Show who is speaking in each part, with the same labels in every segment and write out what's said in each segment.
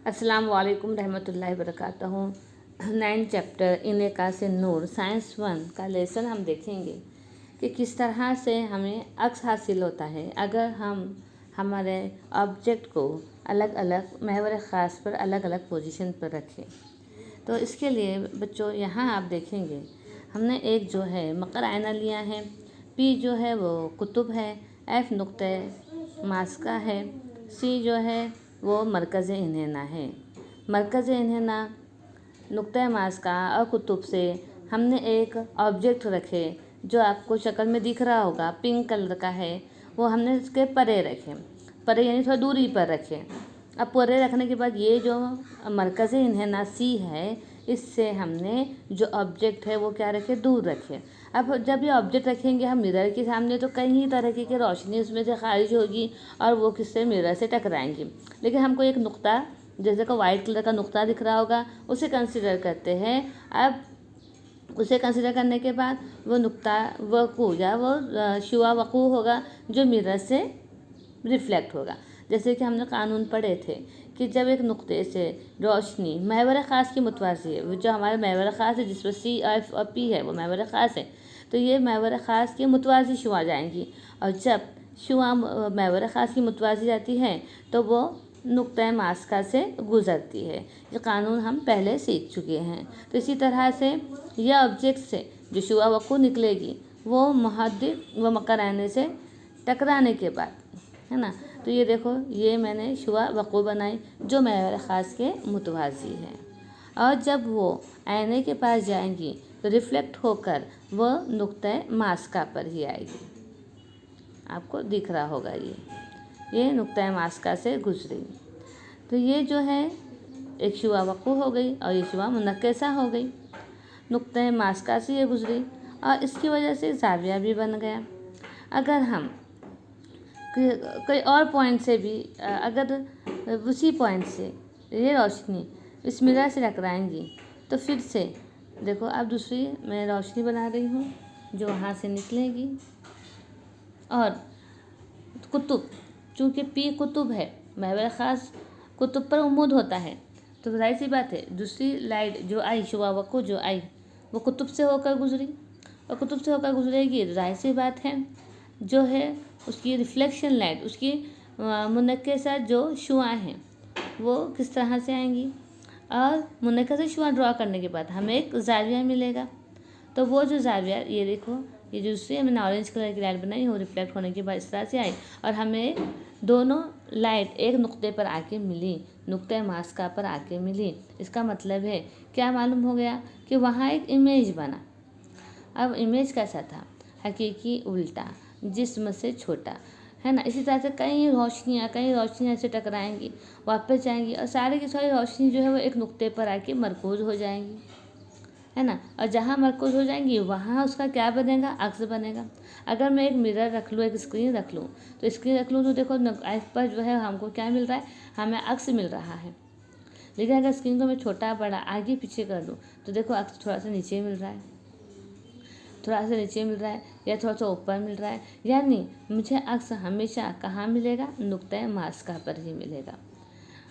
Speaker 1: अस्सलाम वालेकुम रहमतुल्लाहि वबरकातुहू। 9 चैप्टर इनेका से नूर साइंस 1 का लेसन हम देखेंगे कि किस तरह से हमें अक्स हासिल होता है अगर हम हमारे ऑब्जेक्ट को अलग अलग महवर ख़ास पर अलग अलग पोजीशन पर रखें। तो इसके लिए बच्चों यहाँ आप देखेंगे हमने एक जो है मकर आयना लिया है, पी जो है वो कुतुब है, एफ नुक्ते मास्का है, सी जो है वो मरकज़ इन्हेना है। मरकज़ इन्हेना नुक्ता मास्का और कुतुब से हमने एक ऑब्जेक्ट रखे जो आपको शक्ल में दिख रहा होगा, पिंक कलर का है, वो हमने इसके परे रखे, परे यानी थोड़ा दूरी पर रखे। अब परे रखने के बाद ये जो मरकज़ इन्हेना सी है, इससे हमने जो ऑब्जेक्ट है वो क्या रखे, दूर रखे। अब जब ये ऑब्जेक्ट रखेंगे हम मिरर के सामने तो कई तरह की रोशनी उसमें से खारिज होगी और वो किससे मिरर से टकराएंगी। लेकिन हमको एक नुक्ता जैसे कि वाइट कलर का नुक्ता दिख रहा होगा उसे कंसिडर करते हैं। अब उसे कंसिडर करने के बाद वो नुक्ता वकू या वो शुआ वकू होगा जो मिरर से रिफ्लेक्ट होगा। जैसे कि हमने कानून पढ़े थे कि जब एक नुक्ते से रोशनी महवर ख़ास की मुतवाज़ी है, जो हमारे महवर ख़ास है जिसमें सी एफ और पी है वो महवर ख़ास है, तो ये महवर ख़ास की मुतवाज़ी शुआ जाएंगी। और जब शुआ महवर ख़ास की मुतवाज़ी जाती है तो वो नुक्ता मास्का से गुज़रती है। ये कानून हम पहले सीख चुके हैं। तो इसी तरह से यह ऑब्जेक्ट से जो शुआ वकू निकलेगी वो मुहद्दिद व मकर आने से टकराने के बाद, है ना। तो ये देखो ये मैंने शुआ वकू बनाई जो महवर ख़ास के मुतवाज़ी है, और जब वो आईने के पास जाएंगी तो रिफ्लेक्ट होकर वो नुक्ता मास्का पर ही आएगी। आपको दिख रहा होगा ये नुक्ता मास्का से गुजरी। तो ये जो है एक शुआ वकू हो गई और ये शुआ मुनक्केसा हो गई। नुक्ता मास्का से ये गुजरी और इसकी वजह से ज़ाविया भी बन गया। अगर हम कोई और पॉइंट से भी अगर उसी पॉइंट से ये रोशनी इस मिरर से टकराएंगी तो फिर से देखो अब दूसरी मैं रोशनी बना रही हूँ जो वहाँ से निकलेगी। और कुतुब, चूँकि पी कुतुब है, महवर ख़ास कुतुब पर उम्मूद होता है, तो जाहिर सी बात है दूसरी लाइट जो आई शुआ वकू जो आई वो कुतुब से होकर गुजरी, और कुतुब से होकर गुजरेगी तो जाहिर सी बात है जो है उसकी रिफ्लेक्शन लाइट, उसकी मुनक्केसा जो शुआ हैं वो किस तरह से आएंगी। और मुनक्केसा शुआ ड्रॉ करने के बाद हमें एक ज़ाविया मिलेगा। तो वो जो ज़ाविया ये देखो ये जो दूसरी मैंने ऑरेंज कलर की लाइट बनाई वो रिफ्लेक्ट होने के बाद इस तरह से आई और हमें दोनों लाइट एक नुक्ते पर आके मिली, नुक्ते मास्का पर आके मिली। इसका मतलब है क्या मालूम हो गया कि वहाँ एक इमेज बना। अब इमेज कैसा था, हकीकी उल्टा, जिस्म से छोटा, है ना। इसी तरह से कई रोशनियाँ ऐसे टकराएंगी, वापस जाएंगी और सारी की सारी रोशनी जो है वो एक नुक्ते पर आके मरकूज़ हो जाएंगी, है ना। और जहाँ मरकूज़ हो जाएंगी वहाँ उसका क्या बनेगा, अक्स बनेगा। अगर मैं एक मिरर रख लूँ, एक स्क्रीन रख लूँ तो देखो आँख पर जो है हमको क्या मिल रहा है, हमें अक्स मिल रहा है। लेकिन अगर स्क्रीन को मैं छोटा बड़ा आगे पीछे कर दूँ तो देखो अक्स थोड़ा सा नीचे मिल रहा है, थोड़ा सा नीचे मिल रहा है या थोड़ा सा ऊपर मिल रहा है। यानी मुझे अक्स हमेशा कहाँ मिलेगा, नुक्ता मास्का पर ही मिलेगा।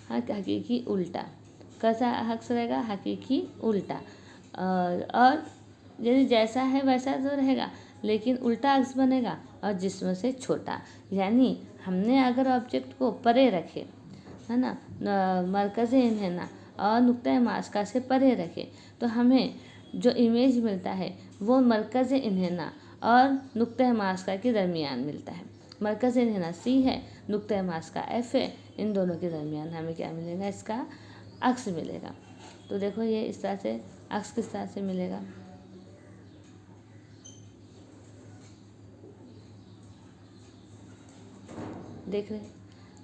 Speaker 1: हाँ, हकीकी उल्टा कैसा अक्स रहेगा, हकीकी उल्टा। और यदि जैसा है वैसा तो रहेगा लेकिन उल्टा अक्स बनेगा और जिस्म से छोटा। यानी हमने अगर ऑब्जेक्ट को परे रखे, है ना, मरकज़ इन्हेना और नुक्ता मास्का से परे रखे तो हमें जो इमेज मिलता है वो मरकज़ इन्हेना और नुक्ता मास्का के दरमियान मिलता है। मरकज़ इन्हेना सी है, नुक्ता मास्का एफ है, इन दोनों के दरमियान हमें क्या मिलेगा, इसका अक्स मिलेगा। तो देखो ये इस तरह से अक्स किस तरह से मिलेगा, देख रहे।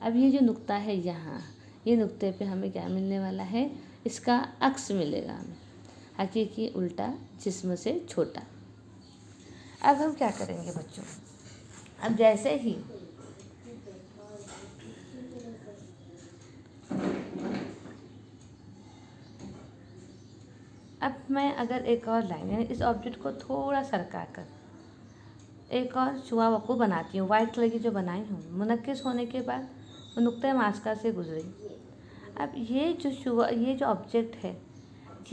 Speaker 1: अब ये जो नुक्ता है यहाँ, ये नुक्ते पे हमें क्या मिलने वाला है, इसका अक्स मिलेगा हमें, हकीकी उल्टा, जिस्म से छोटा। अब हम क्या करेंगे बच्चों, अब जैसे ही अब मैं अगर एक और लाइन यानी इस ऑब्जेक्ट को थोड़ा सरका कर एक और शुआ वकू बनाती हूँ, वाइट कलर की जो बनाई हूँ, मुनक्किस होने के बाद वो नुक्ता मास्का से गुजरी। अब ये जो ऑब्जेक्ट है,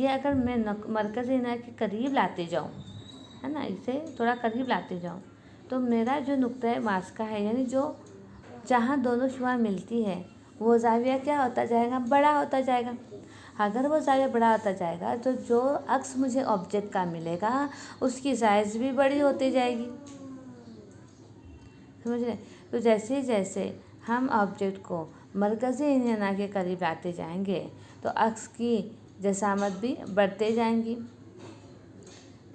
Speaker 1: ये अगर मैं मरकज़ इनाया के करीब लाते जाऊँ, है ना, इसे थोड़ा करीब लाते जाऊँ, तो मेरा जो नुक्ता मास्का है, यानी जो जहाँ दोनों शुआ मिलती है, वो ज़ाविया क्या होता जाएगा, बड़ा होता जाएगा। अगर वो ज़ाविया बड़ा होता जाएगा तो जो अक्स मुझे ऑब्जेक्ट का मिलेगा उसकी साइज़ भी बड़ी होती जाएगी, समझ रहे। तो जैसे जैसे हम ऑब्जेक्ट को मरकज़ी इन्हेना के करीब लाते जाएंगे तो अक्स की जसामत भी बढ़ते जाएंगी।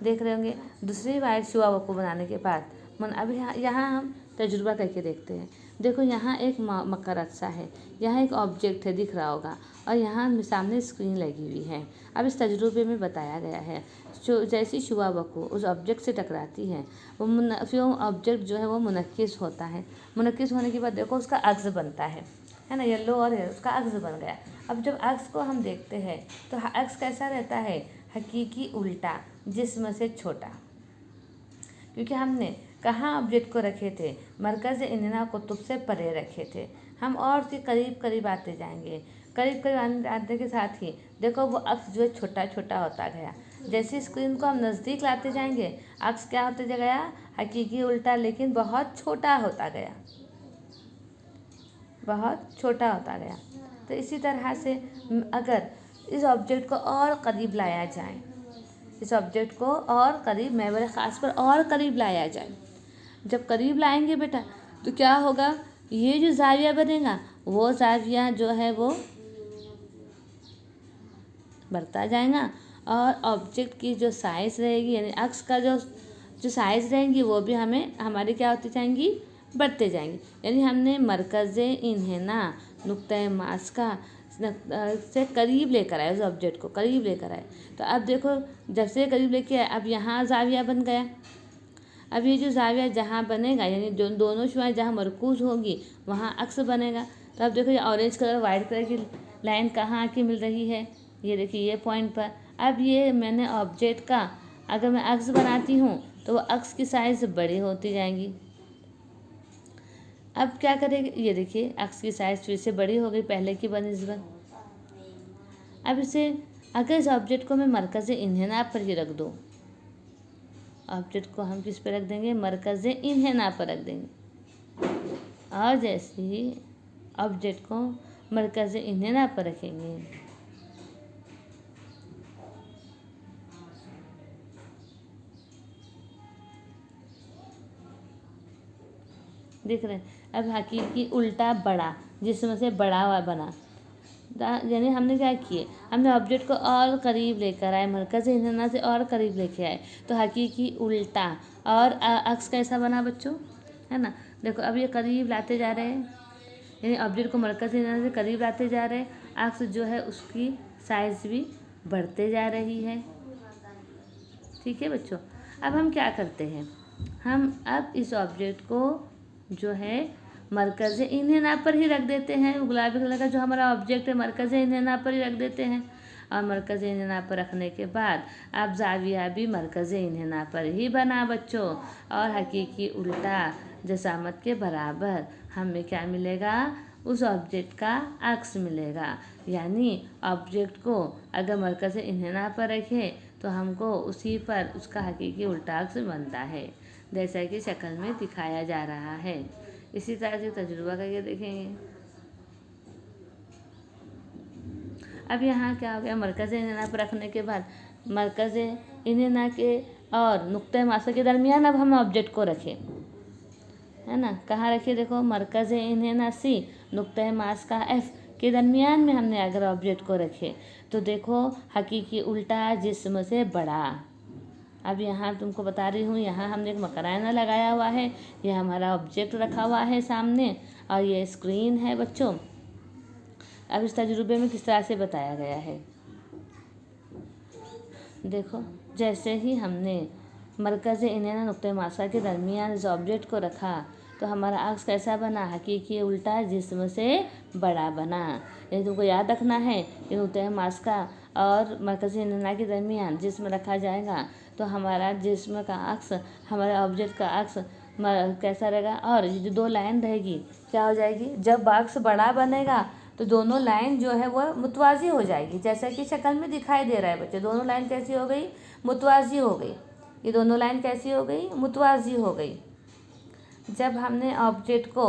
Speaker 1: देख रहे होंगे। दूसरी वाइट शुआ को बनाने के बाद अब यहाँ हम तजुर्बा करके देखते हैं। देखो यहाँ एक मकर अक्सा है, यहाँ एक ऑब्जेक्ट है दिख रहा होगा, और यहाँ सामने स्क्रीन लगी हुई है। अब इस तजुर्बे में बताया गया है जैसी शुआ वकू उस ऑब्जेक्ट से टकराती है फिर वो ऑब्जेक्ट जो है वो मुनक्किस होता है। मुनक्किस होने के बाद देखो उसका अक्स बनता है ना, येलो और उसका अक्स बन गया। अब जब अक्स को हम देखते हैं तो अक्स कैसा रहता है, हकीकी उल्टा, जिस्म से छोटा, क्योंकि हमने कहाँ ऑब्जेक्ट को रखे थे, मरकज़ इन्हेना कुतुब से परे रखे थे। हम और के करीब करीब आते जाएंगे, करीब करीब आने के साथ ही देखो वो अक्स जो है छोटा छोटा होता गया। जैसे स्क्रीन को हम नज़दीक लाते जाएंगे अक्स क्या होते गया, हकीकी उल्टा, लेकिन बहुत छोटा होता गया, बहुत छोटा होता गया। तो इसी तरह से अगर इस ऑब्जेक्ट को और करीब लाया जाए, इस ऑब्जेक्ट को और करीब महवर ख़ास पर और करीब लाया जाए, जब करीब लाएंगे बेटा तो क्या होगा, ये जो ज़ाविया बनेगा वो ज़ाविया जो है वो बढ़ता जाएगा, और ऑब्जेक्ट की जो साइज़ रहेगी यानी अक्स का जो साइज़ रहेंगी वो भी हमारी क्या होती जाएंगी, बढ़ते जाएंगी। यानी हमने मरकज़ इन्हेना नुक्ता मास्का से करीब लेकर आए, उस ऑब्जेक्ट को करीब लेकर आए। तो अब देखो जब से करीब लेके आए अब यहाँ ज़ाविया बन गया। अब ये जो ज़ाविया जहाँ बनेगा यानी जो दोनों शुआएं जहाँ मरकूज़ होगी वहाँ अक्स बनेगा। तो अब देखो ये ऑरेंज कलर वाइट कलर की लाइन कहाँ की मिल रही है, ये देखिए ये पॉइंट पर। अब ये मैंने ऑब्जेक्ट का अगर मैं अक्स बनाती हूँ तो वो अक्स की साइज़ बड़ी होती जाएंगी। अब क्या करेंगे, ये देखिए अक्स की साइज़ फिर से बड़ी हो गई पहले की बनिस्बत। अब इसे अगर इस ऑब्जेक्ट को मैं मरकज़ इन्हेना पर ही रख दूँ, ऑब्जेक्ट को हम किस पे रख देंगे, मरकज़ इन्हेना पर रख देंगे, और जैसे ही ऑब्जेक्ट को मरकज़ इन्हेना पर रखेंगे देख रहे हैं। अब हकीकी उल्टा बड़ा, जिसमें से बड़ा हुआ बना, यानी हमने क्या किए, हमने ऑब्जेक्ट को और करीब लेकर आए, मरकज़ इन्हेना से और करीब लेके आए, तो हकीकी उल्टा और अक्स कैसा बना बच्चों, है ना। देखो अब ये करीब लाते जा रहे हैं, यानी ऑब्जेक्ट को मरकज़ इन्हेना से करीब लाते जा रहे हैं, अक्स जो है उसकी साइज़ भी बढ़ते जा रही है। ठीक है बच्चों। अब हम क्या करते हैं, हम अब इस ऑब्जेक्ट को जो है मरकज़ इन्हेना पर ही रख देते हैं। गुलाबी कलर का जो हमारा ऑब्जेक्ट है मरकज़ इन्हेना पर ही रख देते हैं, और मरकज़ इन्हेना पर रखने के बाद अब ज़ाविया भी मरकज़ इन्हेना पर ही बना बच्चों, और हकीकी उल्टा जसामत के बराबर हमें क्या मिलेगा, उस ऑब्जेक्ट का अक्स मिलेगा। यानी ऑब्जेक्ट को अगर मरकज़ इन्हेना पर रखें तो हमको उसी पर उसका हकीकी उल्टा अक्स बनता है, जैसा कि शक्ल में दिखाया जा रहा है। इसी तरह से तजुर्बा करके देखेंगे। अब यहाँ क्या हो गया, मरकज़ इन्हेना पर रखने के बाद मरकज़ इन्हेना के और नुक्ते मास्का के दरमियान अब हम ऑब्जेक्ट को रखें, है ना। कहाँ रखिए, देखो मरकज़ इन्हेना सी, नुक्ते मास्का एफ के दरमियान में हमने अगर ऑब्जेक्ट को रखे तो देखो हकीकी उल्टा जिस्म से बड़ा। अब यहाँ तुमको बता रही हूँ, यहाँ हमने एक मकराना लगाया हुआ है, ये हमारा ऑब्जेक्ट रखा हुआ है सामने, और ये स्क्रीन है बच्चों। अब इस तजुर्बे में किस तरह से बताया गया है, देखो जैसे ही हमने मरकज़ इन्हेना नुक्ते मास्का के दरमियान इस ऑब्जेक्ट को रखा तो हमारा अक्स कैसा बना, हकीकी उल्टा जिस्म से बड़ा बना। ये तुमको याद रखना है कि नुक्ते मास्का और मरकज़ इन्हेना के दरमियान जिस्म रखा जाएगा तो हमारा जिस्म का अक्स, हमारे ऑब्जेक्ट का अक्स कैसा रहेगा, और ये जो दो लाइन रहेगी क्या हो जाएगी, जब अक्स बड़ा बनेगा तो दोनों लाइन जो है वो मुतवाज़ी हो जाएगी, जैसा कि शक्ल में दिखाई दे रहा है बच्चे। दोनों लाइन कैसी हो गई? मुतवाज़ी हो गई। ये दोनों लाइन कैसी हो गई? मुतवाज़ी हो गई। जब हमने ऑब्जेक्ट को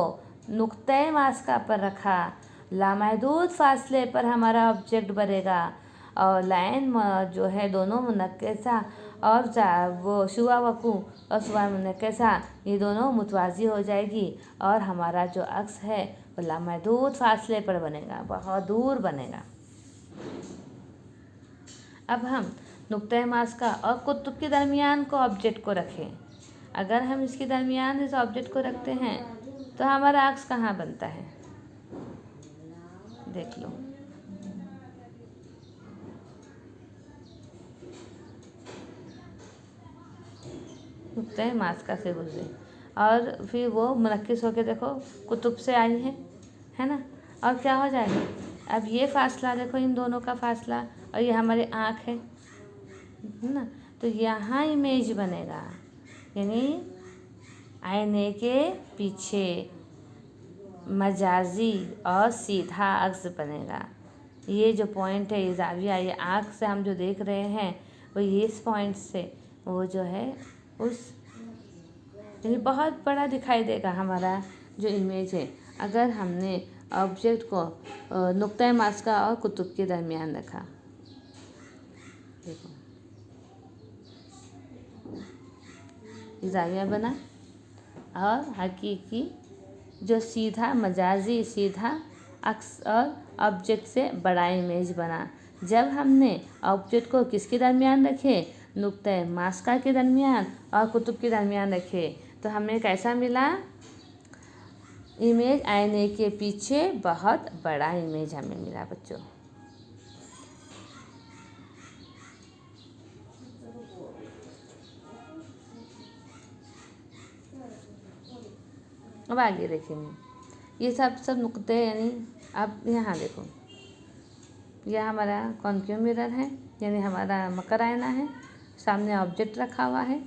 Speaker 1: नुक्ते मास्का पर रखा, लामहदूद फासले पर हमारा ऑब्जेक्ट बनेगा और लाइन जो है दोनों मुनक्किसा और वो शुआ वकू और शुआ मुनक्किसा ये दोनों मुतवाज़ी हो जाएगी और हमारा जो अक्स है वो लामहदूद फासले पर बनेगा, बहुत दूर बनेगा। अब हम नुक्ते मास्का और कुतुब के दरमियान को ऑब्जेक्ट को रखें। अगर हम इसके दरमियान इस ऑब्जेक्ट को रखते हैं तो हमारा अक्स कहाँ बनता है? देख लो। नुक्ते मास्का से गुजरे और फिर वो मुनक्किस होके देखो कुतुब से आई है ना। और क्या हो जाएगा? अब ये फासला देखो, इन दोनों का फासला, और ये हमारी आँख है ना। तो यहाँ इमेज बनेगा, यानी आईने के पीछे मजाजी और सीधा अक्स बनेगा। ये जो पॉइंट है, ये ज़ाविया, ये आँख से हम जो देख रहे हैं वो ये इस पॉइंट से वो जो है उस, यानी बहुत बड़ा दिखाई देगा हमारा जो इमेज है अगर हमने ऑब्जेक्ट को नुक्ता मास्का और कुतुब के दरमियान रखा। देखो ज़ाविया बना और हकीकी जो सीधा मजाजी सीधा अक्स और ऑब्जेक्ट से बड़ा इमेज बना। जब हमने ऑब्जेक्ट को किसके दरमियान रखे? नुक्ते मास्का के दरमियान और कुतुब के दरमियान रखे तो हमें कैसा मिला? इमेज आईने के पीछे बहुत बड़ा इमेज हमें मिला बच्चों। अब आगे देखेंगे ये सब नुक्ते, यानी अब यहाँ देखो, यह हमारा कॉन्केव मिरर है, यानी हमारा मकर आईना है, सामने ऑब्जेक्ट रखा हुआ है।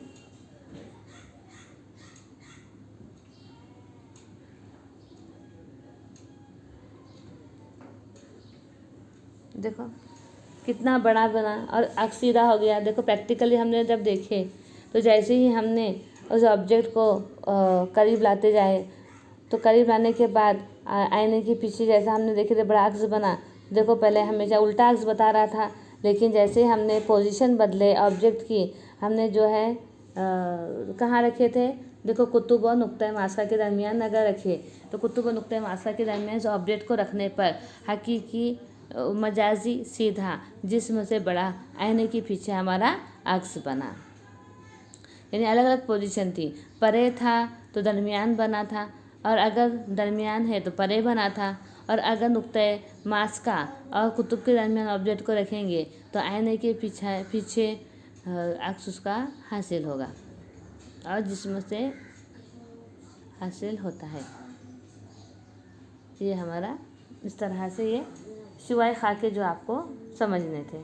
Speaker 1: देखो कितना बड़ा बना और अक्स सीधा हो गया। देखो प्रैक्टिकली हमने जब देखे तो जैसे ही हमने उस ऑब्जेक्ट को करीब लाते जाए तो करीब लाने के बाद आईने के पीछे जैसा हमने देखे थे बड़ा अक्स बना। देखो पहले हमेशा उल्टा अक्स बता रहा था, लेकिन जैसे हमने पोजीशन बदले ऑब्जेक्ट की, हमने जो है कहाँ रखे थे? देखो कुतुब और नुक्ता मास्का के दरमियान अगर रखे तो कुतुब और नुक्ता मास्का के दरमियान इस ऑब्जेक्ट को रखने पर हकीकी मजाजी सीधा जिस्म से बड़ा आईने के पीछे हमारा अक्स बना। यानी अलग अलग पोजीशन थी, परे था तो दरमियान बना था, और अगर दरमियान है तो परे बना था, और अगर नुक्ते मास्का और कुतुब के दरमियान ऑब्जेक्ट को रखेंगे तो आईने के पीछे अक्स उसका हासिल होगा और जिस्म से हासिल होता है। ये हमारा इस तरह से ये सिवाय खाके जो आपको समझने थे।